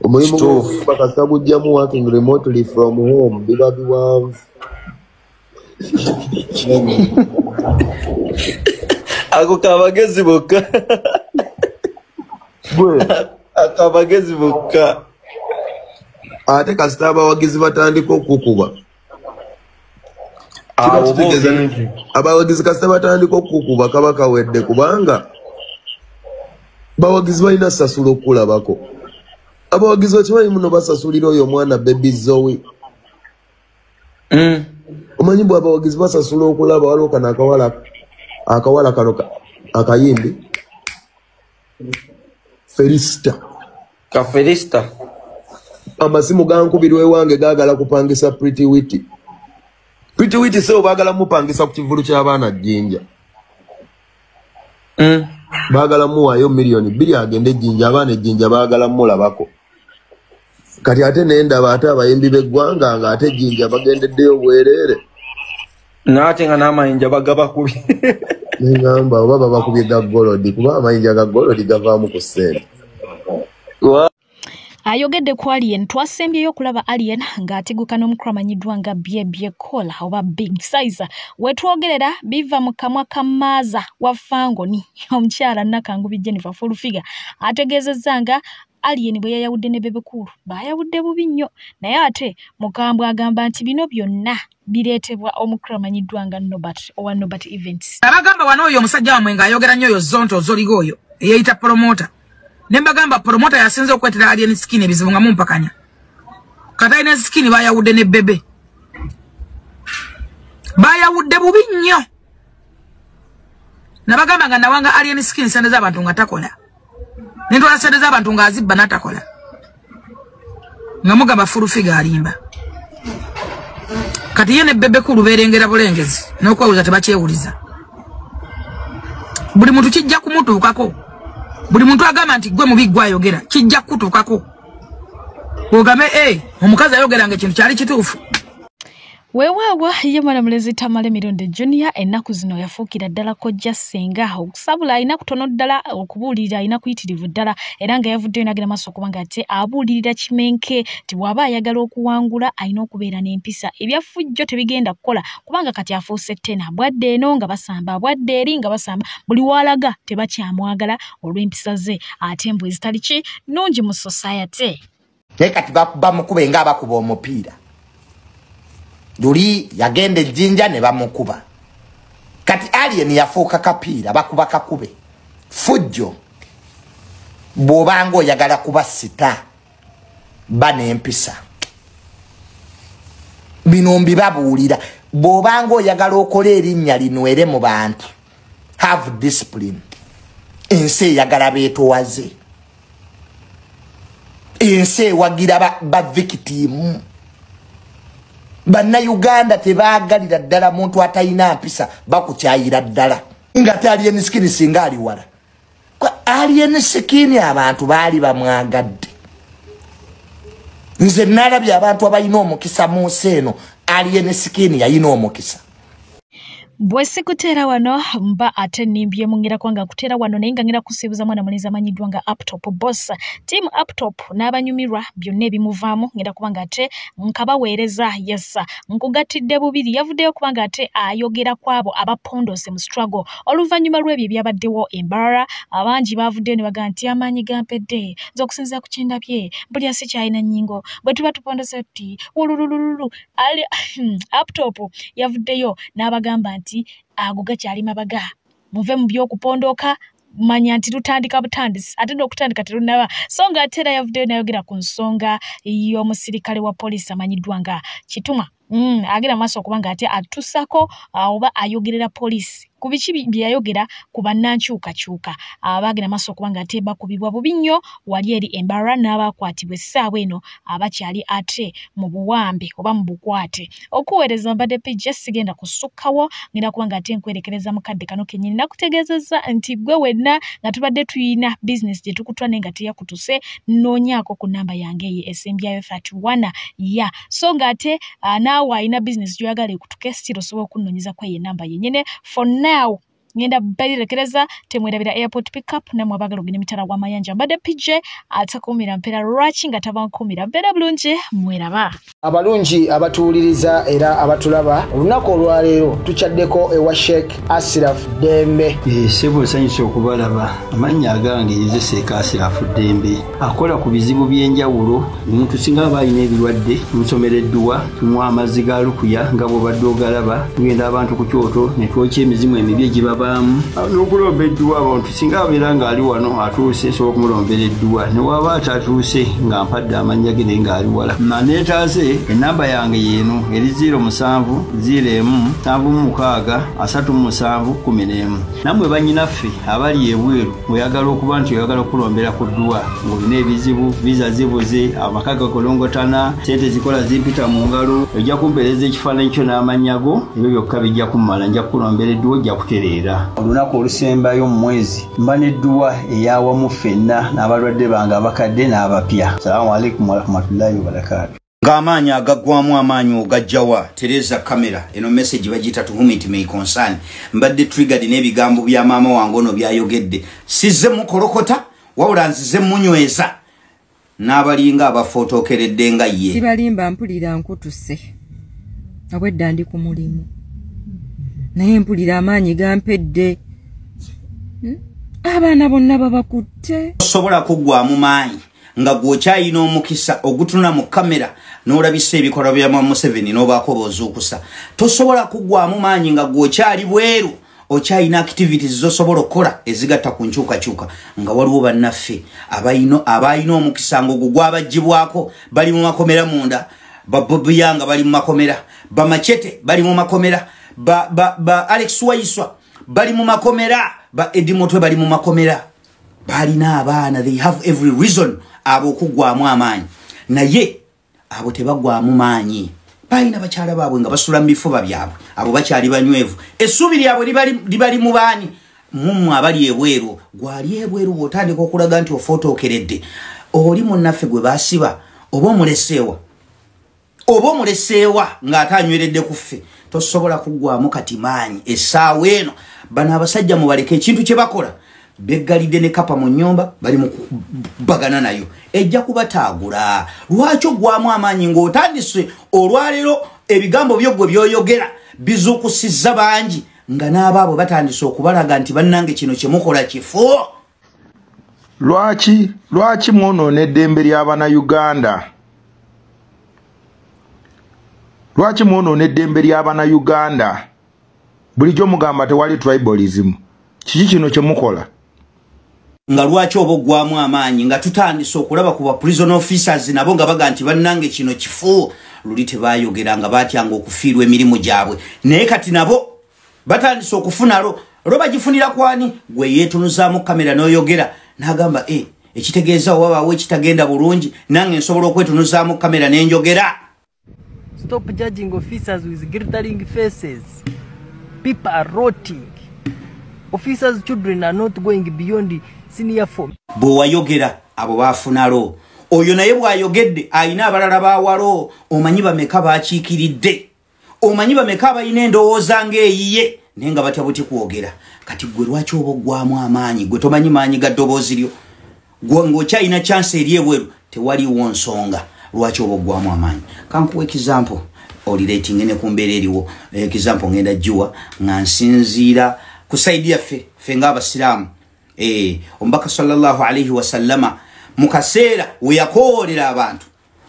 Omulimu gw'okuyimba kasita gujjamu working remotely from home biba biwanvu. Ako kabagezi bokka. Akabagezi bokka. Ate kasita abawagizi batandika okukuba. Abawagizi kasita batandika okukuba kaba kawedde kubanga bawagizi balina sasula okulabako. Abawagizi bakimanyi muno basasulira oyo omwana baby Zoe. Omanyi bwe abawagizi basasula okulaba waliwo kana akawala kano akayimbi Felista. Amasimu gankubirwa ewange gaagala kupangisa Pretty Witty. Pretty Witty sebo baagala mupangisa ku kivulu ky'abaana Jjinja. Baagala muwaayo miliyoni 2 agende Jjinja, abaana Jjinja baagala mulabako. Kati ate nendaba ate abayimbi b'eggwanga nga ate Jjinja bagendeddeyo bwereere. N'ate nga n'amayinja bagaba kubi. Nengamba oba babakubye ga golodi kuba amayinja ga golodi gavaamu ku ssente. Ayogedde ku Alien twasembyeyo okulaba Alien ng'ateguka n'omukulu amanyiddwa nga Bye Kola oba Big Size. Wetwogerera biva mu kamwa ka Maaza wa Fangoni omukyala Nakangubi Jennifer Fulufiga ategeezezza nga Alien bwe yayawudde ne Bebe Cool baayawudde bubi nnyo naye ate mukambwe agamba nti bino byonna bireetebwa omukulu amanyiddwa nga Nobat Events. Abagamba wano oyo omusajja wamwe ng'ayogera nnyo oyo Zonto Zoligo oyo eyayita promoter. Nembagamba promoter yasinze okwetera Alien Skin ebizibu nga mumpakanya. Kata Alien Skin baayawudde ne Bebe. Baayawudde bubi nnyo. Nabagamba nga nawanga Alien Skin sente z'abantu nga takola. Nentwala sente z'abantu nga azibba natakola. Nga mugamba Fulufiga alimba. Kati ye ne Bebe Cool berengera bulengezi n'okwewuliza tebakyewuliza. Buli muntu kijja kumutuukako. Buli muntu agamba nti gwe mubi gwe ayogera kijja kutuukako. Ogambe omukazi ayogeranga ekintu kyali kituufu. Weewaawa ye mwana mulezi Tamale Mironde Junior ennaku zino yafuukira ddala kojja ssenga okusabula alina kutono ddala okubuulirira alina kuyitirivu ddala era nga yavuddeyo n'agenda maaso okuba nga ate abuulirira Kimenke nti bw'aba ayagala okuwangula alina okubeera n'empisa ebyafujjo tebigenda kukola kubanga kati afuuse ttena bwadde eno nga basamba bwadde eri nga basamba buli walaga tebakyamwagala olw'empisa ze ate mbwe zitali ki nnungi mu society. Kati bamukube nga abakuba omupiira. Luli yagende Jjinja ne bamukuba. Kati Alien yafuuka kapiira bakuba kakube. Fujjo. Bw'obanga oyagala kuba sita bane empisa. Bino mbibabuulira. Bw'obanga oyagala okola erinnya linwere mu bantu. Have discipline. Ensi eyagala beetowaze. Ensi ewagira ba victim. Banna Uganda tebaagalira ddala muntu atayina mpisa bakukyayira ddala. Ngate Alien Skin singa ali wala. Kwa Alien Skin abantu baali bamwagadde. Nze nalabye abantu abayina omukisa mu nsi eno Alien Skin yayina omukisa. Bwesi kutera wano mba ate nimbye mungira kwanga kutera wano naye nga ngira kusibuza mwana muliza amanyiddwa nga Uptop boss team Uptop n'abanyumirwa byonna ebimuvaamu ngira kubanga ate nkabaweereza yesa nkugattidde bubiri yavuddeyo kubanga ate ayogera kwabo abapondose mu struggle oluvannyuma lw'ebyo byabaddewo embarara abangi bavuddeyo ne bagaa nti amaanyi gampedde z'okusinziira ku kyendabye buli asi kyalina nnyingo bwe tuba tupondose tuti wululululu ali Uptop yavuddeyo n'abagamba nti aguga kyali mabaga muve mu by'okupondoka manya nti tutandika butandisi ate n'okutandika terunaba so nga atera yavuddeyo n'ayogera ku nsonga y'omusirikale wa poliisi amanyiddwa nga Kituma agera maaso okuba nga ate atusako oba ayogerera poliisi ku biki byayogera ku bannankyukakyuka abagera maaso okuba nga ate bakubibwa bubi nnyo wali eri embarara n'abakwatibwa essaawa eno abakyali ate mu buwambe oba mu bukwate okuweereza mbadde pijja sigenda kusukkawo ngenda kuba nga ate nkwerekereza mukadde kano kennyini nakutegeezezza nti gwe wenna nga tubadde tuyina bizinesi gye tukutwa naye nga teyakutuse noonyaako ku nnamba yange eyo esembyayo 31 ya so nga ate naawe alina bizinesi gyoyagala ekutuke sitiro osobola okunoonyeza ku eyo ennamba yennyini for now ngenda balirekereza temwerabira airport pickup namwe abagala ogenda emitala gw'amayanja mbadde PJ atakuumira mpeera lwaki nga tabankuumira mbeera bulungi mweraba abalungi abatuwuliriza era abatulaba olunaku olwaleero tukyaddeko ewa Sheikh Ashraf Dembe sebo nsanyusa okubalaba amannya agange yezeseeka Ashraf Dembe akola ku bizibu by'enjawulo omuntu singa aba alina ebirwadde tumusomereddwa tumuwa amazzi ga lukuya nga bw'obadde ogalaba tugenda abantu ku kyoto ne twokya emizimu emibi egibaba n'okulomba edduwa abantu singa abeera ng'ali wano atuuse sobola okumulombera edduwa ne waba atatuuse nga mpadde amannya ge naye ng'ali wala neetaase ennamba yange yeeno eri 0701763711 nammwe bannyinaffe abali ebweru oyagala okuba nti oyagala okulombera ku dduwa ng'olina ebizibu viza zibuze amaka gakolongotana sente zikola zimpita mu ngalo ojja kumpeereza ekifaananyi kyo n'amannya go ebyo byokka bijja kummala nja kukulombera edduwa ojja kutereera olunaku olusembayo mu mwezi mba n'edduwa eyawamu ffenna n'abalwadde bange abakadde n'abapya salaamu alaikum warahmatullahi wabarakatu ng'amaanyi agaggwamu amaanyi ogajjawa tereza kamera eno message bagiyita to whom it may concern mbadde triggered n'ebigambo bya maama wange ono byayogedde sizze mukolokota wabula nzize munyweza n'abalinga abafootokeredde nga ye sibalimba mpulira nkutuse abwedda ndi ku mulimu naye mpulira amaanyi gampedde abaana bonna babakutte osobola kuggwamu maanyi nga gwokyayina omukisa ogutuna mu kamera n'olabisa ebikolwa bya Mama Museveni n'obaako boozuukusa tosobola kuggwamu maanyi nga gwokyali bweru okyayina activities zosobola okukola ezigatta ku nkyukakyuka nga waliwo bannaffe abayina omukisa ng'ogwo gwabaggyibwako bali mu makomera munda babobiyanga bali mu makomera bamachete bali mu makomera ba Alex Waiswa bali mu makomera ba Edimotwe bali mu makomera balina abaana they have every reason abo kuggwamu amaanyi naye abo tebaggwamu maanyi balina bakyala baabwe nga basula mu bifuba byabwe abo bakyali banywevu essuubi lyabwe libali mu baani mumwe abali ebweru gwali ebweru bw'otandika okulaga nti ofootokeredde oli munnaffe gwe baasiba oba omuleseewa ng'ate anyweredde ku ffe tosobola kuggwamu kati maanyi essaawa eno bano abasajja mubaleka ekintu kye bakola beggalidde ne kapa mu nnyumba bali mu bagana nayo ejja kubataagula lwaki oggwamu amaanyi ng'otandise olwaleero ebigambo byoggwe byoyogera bizuukusizza bangi nga n'abaabwe batandise okubalaga nti bannange kino kye mukola kifu lwaki mwonoona eddembe ly'Abannayuganda lwaki mwonoona eddembe ly'Abannayuganda bulijjo mugamba tewali tribalism kiki kino kye mukola nga lwaki oba oggwamu amaanyi nga tutandise okulaba ku ba prison officers nabo nga baga nti bannange kino kifu luli tebayogera nga batyanga okufiirwa emirimu gyabwe naye kati nabo batandise okufuna lo bagifunira kwani gwe yeetunuzaamu kamera n'oyogera n'agamba ekitegeeza wabaawo ekitagenda bulungi nange nsobola okwetunuzaamu kamera n'enjogera. Stop judging officers with glittering faces. People are rotting. Officers' children are not going beyond the senior form. Bw'ayogera abo baafunalo. Oyo naye bw'ayogedde ayina abalala baawalo omanyi bameka baakiikiridde. Omanyi bameka abalina endowooza ng'eyiye nenga batya buti kuogera kati gwe lwaki obogwamu amaanyi gwe tomanyi maanyi ga ddoboozi lyo gwe ng'okyalina chance eri ebweru tewaliwo nsonga lwaki obogwamu amaanyi kankuwa example olirating ne ku mbeera eriwo example ngenda jjuwa nga nsinziira kusaidia ffe ng'abasiraamu omubaka sallallahu alaihi wasallama mu kaseera we yakoolera abantu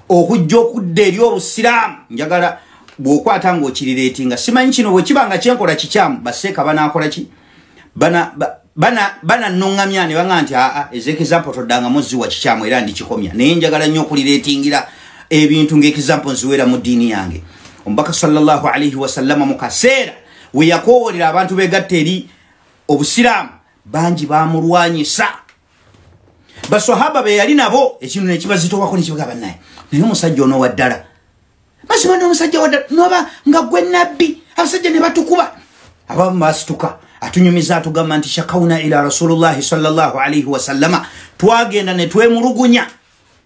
okujja okudda eri obusiraamu njagala bw'okwata ng'okirireetinga simanyi kino bwe kibanga kyenkola kikyamu baseeka banaakola ki bana nnoŋŋamya ne baŋŋa nti ez'ekizampo toddanga muziwa kikyamu era ndikikomya naye njagala nnyo okulireetingira ebintu ng'ekizampo nziweera mu ddiini yange omubaka sallallahu alaihi wasallama mu kaseera we yakoolera abantu begatta eri obusiraamu bangi bamulwanyisa baswahaba be yali nabo ekintu nekibazitowako nekibagamba naye naye omusajja onoowa ddala mazima n'omusajja wadda noba nga gwe nabbi abasajja ne batukuba abamu basituka atunyumiza atugamba nti shakauna ila rasulullahi sallallahu alaihi wasallama twagenda ne twemulugunya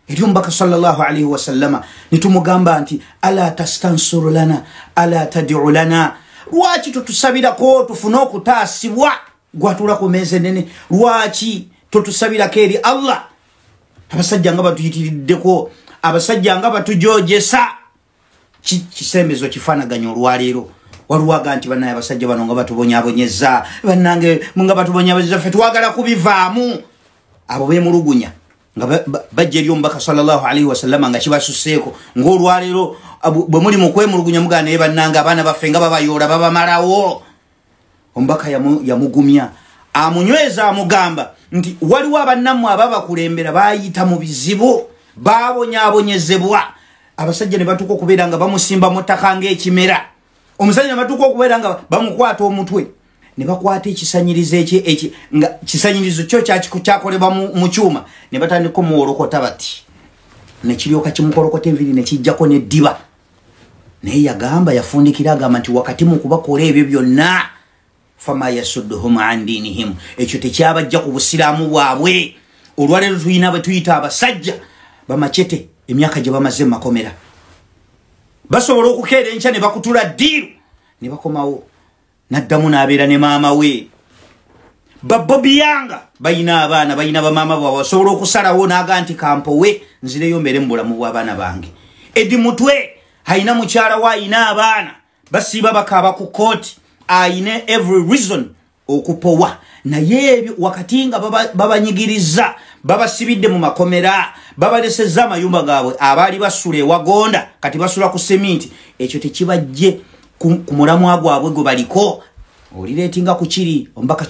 eri omubaka sallallahu alaihi wasallama netumugamba nti ala tastansuru lana ala tadiu lana lwaki totusabirako tufune okutaasibwa gwatula ku meeza enene lwaki totusabirako eri Allah abasajja nga batuyitiriddeko abasajja nga batujojesa kisembezo kifaanaganya olwaleero waluwaga nti banaye abasajja bano nga batubonyabonyeza bannange nga batubonyabonyeza ffe twagala kubivaamu abo beemulugunya nga bajja eri omubaka sallallahu alaihi wasallama nga kibasuseeko ng'olwaleero bwe muli mu kwemulugunya mugana naye bannange abaana baffe nga babayoola babamalawo omubaka yamugumya amunyweza amugamba nti waliwo abannammwe ababakulembera bayita mu bizibu babonyabonyezebwa abasajja ne batuuka okubeera nga bamusimba mu ttaka ng'ekimera omusajja ne batuuka okubeera nga bamukwata omutwe ne bakwata ekisanyirizo nga kisanyirizo kyo kyakolebwa mu kyuma ne batandika omuwolokota bati ne kiryoka kimukolokota enviri ne kijjako n'eddiba naye yagamba yafundikira agamba nti wakati mu kubakola ebyo byonna fama yasudduhum an dinihim ekyo tekyabajja ku busiraamu bwabwe olwaleero tulina bwe tuyita abasajja bamacete emyaka gye bamaze mu makomera basobola okukeera enkya ne bakutula ddiiru ne bakomawo naddamu n'abeera ne maama we babobiyanga bayina abaana bayina bamaama bwabwe basobola okusalawo n'aga nti kampowe nzireyo mbeere mu bulamu bw'abaana bange edi mutwe ayina mukyala we ayina abaana basiiba bakaaba ku kooti ayina every reason okupowa naye ebyo wakati nga babanyigiriza babasibidde mu makomera babaleseza amayumba gaabwe abaali basula ewagonda kati basula ku seminti ekyo tekibajje ku mulamwa gwabwe gwe baliko olireetinga ku kiri omubaka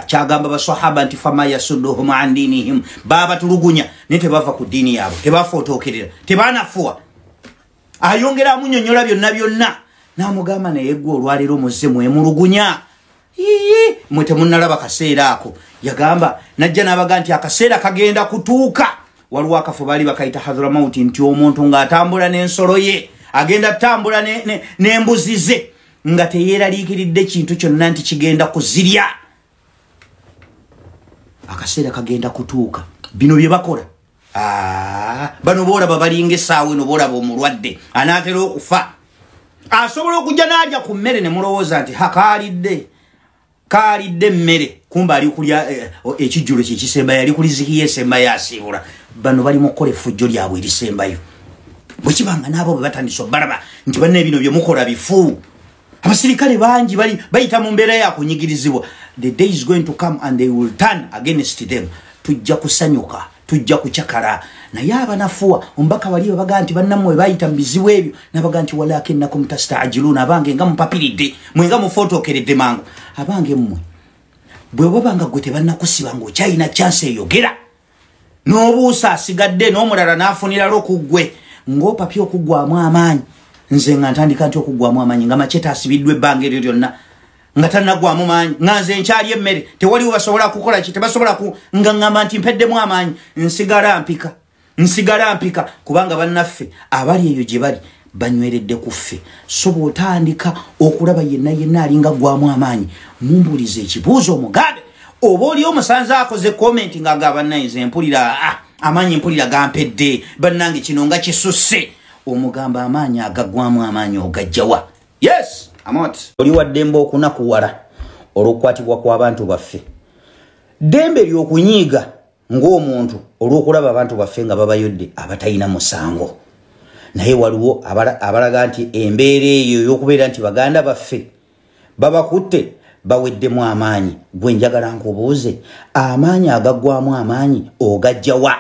kyagamba baswahaba nti fama yasudduhum an dinihim babatulugunya naye tebava ku ddiini yaabwe tebafootokerera tebanafuwa ayongera amunyonyola byonna byonna n'amugamba naye gwe olwaleero muzze mwemulugunya mwe temunnalaba kaseera ako yagamba najja n'abaga nti akaseera kagenda kutuuka waliwo akafo baali bakayita hadhuramauti nti omuntu ng'atambula n'ensolo ye agenda tambula n'embuzi ze nga teyeeraliikiridde kintu kyonna nti kigenda kuzirya akaseera kagenda kutuuka bino bye bakola bano boolaba balinga essaawa eno boolaba omulwadde anaatera okufa asobola okujja n'alya ku mmere ne mulowooza nti kaalidde emmere kumba ali kulya ekijjulo kyekisembayo ali kulizikiyo esembayo asiibula bano bali mu kukola effujjo lyabwe erisembayo bwe kibanga n'abo bwe batandisa obalaba nti banne bino bye mukola bifu abasirikale bangi bayita mu mbeera ya kunyigirizibwa the day is going to come and they will turn against them tujja kusanyuka tujja kucakala naye abanafuwa omubaka wali babaga nti bannammwe bayita mu bizibu ebyo nabaga nti walakinnakum tastaajiluuna abange nga mupapiridde mwe nga mufootokeredde mangu abange mmwe bwe babanga gwe tebannakusiba ng'okyalina chance eyogera n'obuusa asigadde n'omulala n'afunira lokuggwe ng'opapya okuggwamu amaanyi nze nga ntandika nti okuggwamu amaanyi nga maceta asibiddwa ebbanga eryo lyonna nga tannaggwamu maanyi nga nze nkyali emmere tewaliwo basobola kukola ki tebasobola nga ŋŋamba nti mpeddemu amaanyi nsigala mpika kubanga bannaffe abali eyo gye bali banyweredde ku ffe so bw'otandika okulaba yenna alinga ggwamu amaanyi mumbuliza ekibuuzo omugambe oba oli omusanze akoze komenti ng'agamba bannaye nze mpulira amaanyi mpulira gampedde bannange kino nga kisusse omugamba amaanyi agaggwamu amaanyi ogajjawa yes amot oli waddemba okunakuwala olw'okukwatibwa kw'abantu baffe dembe ly'okunyiiga ng'omuntu olw'okulaba abantu baffe nga babayodde abatalina musango naye waliwo abalaga nti embeera eyo y'okubeera nti baganda baffe babakutte baweddemu amaanyi gwe njagala nkubuuze amaanyi agaggwamu amaanyi ogajja wa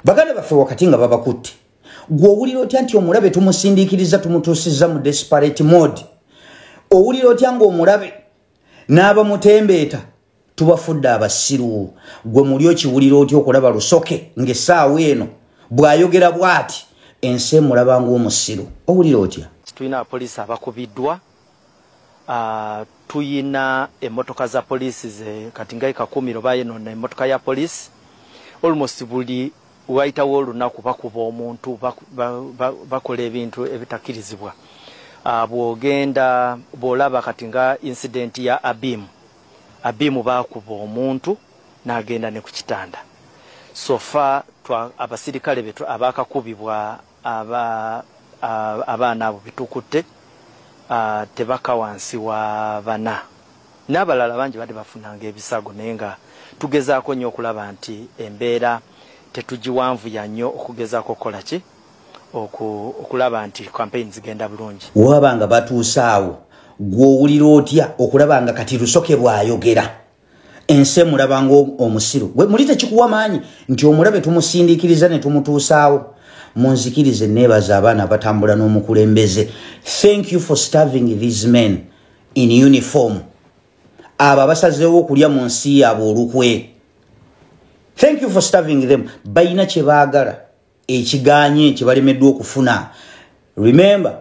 baganda baffe wakati nga babakutte gwe owulira otya nti omulabe tumusindiikiriza tumutuusizza mu desperate mode owulira otya ng'omulabe n'abamutembeeta tubafudde abasiru gwe muli okiwulira otya okulaba Lusoke ng'essaawa eno bw'ayogera bw'ati ensi emulaba ng'omusiru owulira otya tuyina abapoliisi abakubiddwa tuyina emmotoka za poliisi kati nga 10 bayenona emmotoka ya poliisi almost buli wayitawo olunaku bakuba omuntu bakola ebintu ebitakirizibwa bw'ogenda bw'olaba kati nga incident ya abimu bakuba omuntu n'agenda ne ku kitanda sofa abasirikale betu abakakubibwa abaana abo bitukutte tebaka wansi wa bana n'abalala bangi badde bafunanga ebisago naye nga tugezaako nnyo okulaba nti embeera tetugiwanvuya nnyo okugezaako okukola ki okulaba nti campaign zigenda bulungi wabanga batuusaawo gw'owulira otya okulaba nga kati Lusoke bw'ayogera ensi emulaba ng'omusiru muli tekikuwa maanyi nti omulabe tumusindiikiriza ne tumutuusaawo munzikirize neebaza abaana batambula n'omukulembeze thank you for starving these men in uniform abo abasazeewo okulya mu nsi yaabwe olukwe thank you for starving them bayina kye baagala ekiganye kye balemeddwa okufuna remember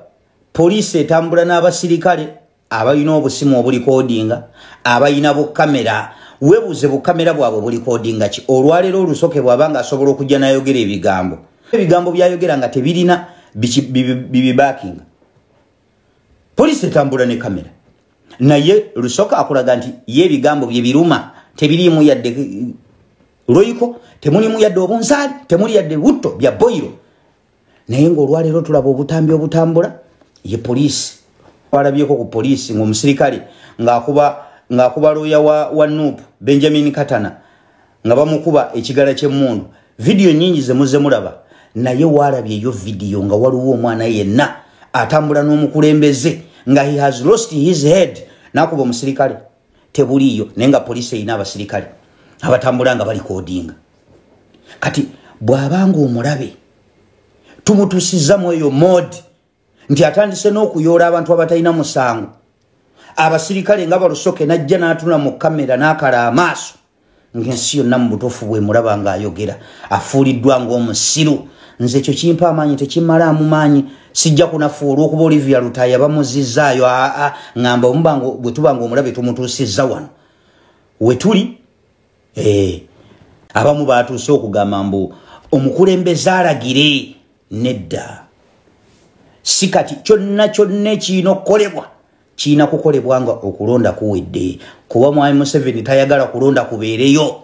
poliisi etambula n'abasirikale abalina obusimu obulikodinga abalina bukamera webuze bukamera bwabwe bulikodinga ki olwaleero Lusoke bw'abanga asobola okujja n'ayogera ebigambo byayogera nga tebirina bibibakinga poliisi etambula ne kamera naye Lusoke akulaga nti ye ebigambo bye biruma tebiriimu yadde loyiko temulimu yadde obunzaali temuli yadde butto bya boyiro naye ng'olwaleero tulaba obutambi obutambula ye poliisi walabyeko ku poliisi ng'omusirikale ng'akuba looya wa Nuupu Benjamin Katana nga bamukuba ekigala ky'emmundu vidiyo nnyingi ze muze mulaba naye walabyeyo vidiyo nga waliwo omwana yenna atambula n'omukulembeze nga he has lost his head n'akuba omusirikale tebuliiyo naye nga poliisi erina abasirikale abatambula nga balikodinga kati bw'abanga omulabe tumutuusizzamu eyo mode nti atandise n'okuyoola abantu abatalina musango abasirikale nga Lusoke najja n'atula mu kamera n'akala amaaso ng'ensi yonna mu butuufu bwe mulaba ng'ayogera afuuliddwa ng'omusiru nze ekyo kimpa amaanyi tekimmalaamu maanyi sijja kunafuula olw'okuba Olivia Lutaaya bamuzizzaayo ngamba bwe tuba ng'omulabe tumutuusizza wano we tuli abamu baatuuse okugamba mbu omukulembeze alagire nedda si kati kyonna ekirina okukolebwa kirina kukolebwa nga okulonda kuwedde kuba Mwami Museveni tayagala kulonda kubeereyo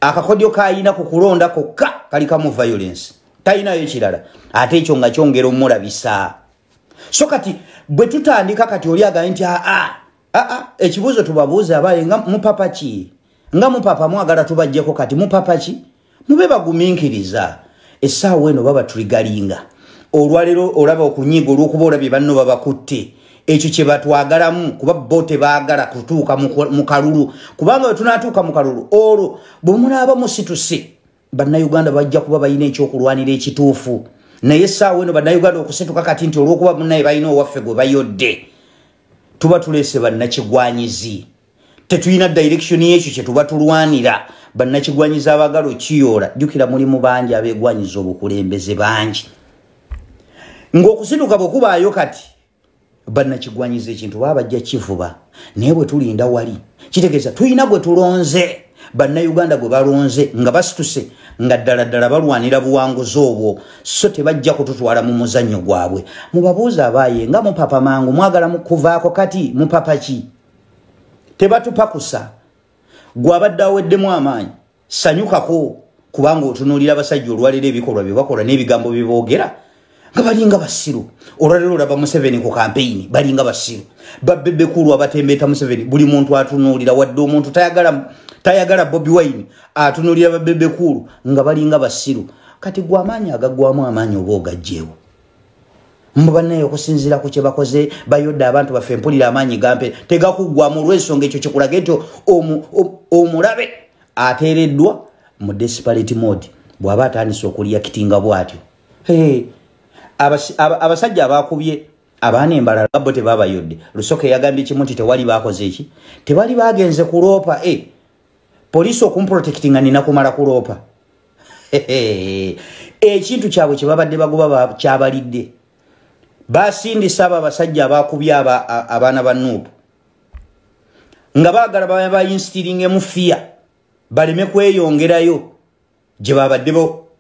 akakodyo kayina ku kulonda kokka kalikamu violence tayinayo kirala ate ekyo nga kyongera omulabisa so kati bwe tutandika kati oli agaye nti ekibuuzo tubabuuze abaye nga mupapa ki nga mupapa mwagala tubajjeko kati mupapa ki mube bagumiikiriza essaawa eno baba tuligalinga olwaleero olaba okunyiiga olw'okuba olabye banno babakutte ekyo kye batwagalamu kuba bo tebaagala kutuuka mu kalulu kubanga bwe tunaatuuka mu kalulu olwo bwe munaaba musituse bannayuganda bajja kuba balina ekyokulwanira ekituufu naye essaawa eno bannayuganda okusituka kati nti olw'okuba munnaye balina owaffe gwe bayodde tuba tuleese bannakigwanyizi tetulina direction y'ekyo kye tuba tulwanira bannakigwanyizi abaagala okiyoola jjukira mulimu bangi abeegwanyiza obukulembeze bangi ng'okusituka bwe kubaayo kati bannakigwanyiza ekintu baba bajja kivuba naye bwe tulinda wali kitegeeza tulina gwe tulonze bannayuganda gwe balonze nga basituse nga ddala balwanira buwanguzi obwo so tebajja kututwala mu muzannyo gwabwe mubabuuza abaaye nga mupapa mangu mwagala mukuvaako kati mupapa ki tebatupakusa gwabadde aweddemu amaanyi sanyukako kubanga otunuulira abasajja olwaleero ebikolwa bye bakola n'ebigambo bye boogera nga balinga basiru olwalero olaba Museveni ku campaign balinga basiru babebe kulu abatembeta Museveni buli muntu atunuulira wadde omuntu tayagala Bobi Wine atunuulira babebe kulu nga balinga basiru kati gwa amaanyi agagwamu amaanyi oba ogajjeewo mbanaye okusinziira ku kye bakoze bayodda abantu baffe mpulira amaanyi gampe tegakugwamu olw'ensonga ekyo kikulaga ekyo omulabe ateereddwa mu desperate mode bw'aba atandise okuliyakitinga bw'atyo abasajja abakubye abaana embalala bo tebabayodde Lusoke yagambye kimu nti tewali bakoze eki tebali bagenze kuloopa poliisi okumprotectinga nina kumala kuloopa ekintu kyabwe kye babadde bagoba kyabalidde basindisa abo abasajja abakubye abaana ba Nuupu nga baagala bayinstiringemu fiya baleme kweyongerayo gye babadde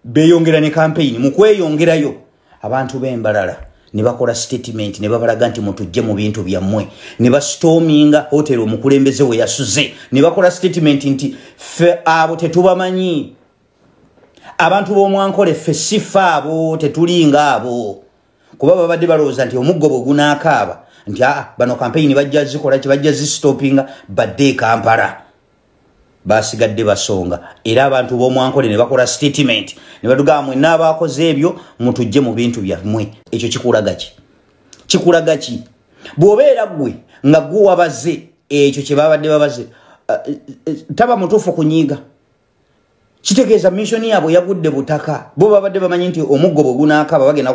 beyongera ne campaign mu kweyongerayo abantu b'embalala ne bakola statement ne babalaga nti mutujje mu bintu byammwe ne bastorminga hotel omukulembeze we yasuze ne bakola statement nti fe abo tetubamanyi abantu b'omwankole ffe sifa abo tetulinga abo kuba babadde balowooza nti omuggobo gunaakaaba nti bano campaign bajja zikola ki bajja zistopinga badde Kampala basigadde basonga era abantu b'omwankole ne bakola statement ne baduga mwe n'abakoze ebyo mutujje mu bintu byammwe ekyo kikulaga ki bw'obeera gwe nga guwabaze ekyo kye babadde babaze taba mutuufu kunyiiga kitegeeza mission yabwe yagudde butaka bo babadde bamanyi nti omuggobo gunaakaba bagenda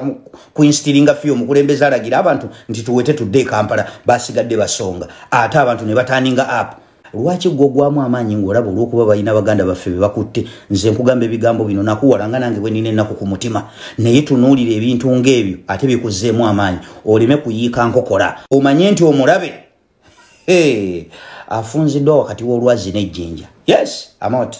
kuinstiringa fiyo omukulembeze alagira abantu nti tuwete tudde Kampala basigadde basonga ate abantu ne bataninga up lwaki gwogwamu amaanyi ng'olaba olw'okuba balina baganda baffe be bakutte nze nkugamba ebigambo bino nakuwalanga nange bwe nina ennaku ku mutima naye tunuulira ebintu ng'ebyo ate bikuzeemu amaanyi oleme kuyiika nkokola omanye nti omulabe afunziddwa wakati w'olwazi n'ejjinja yes I'm out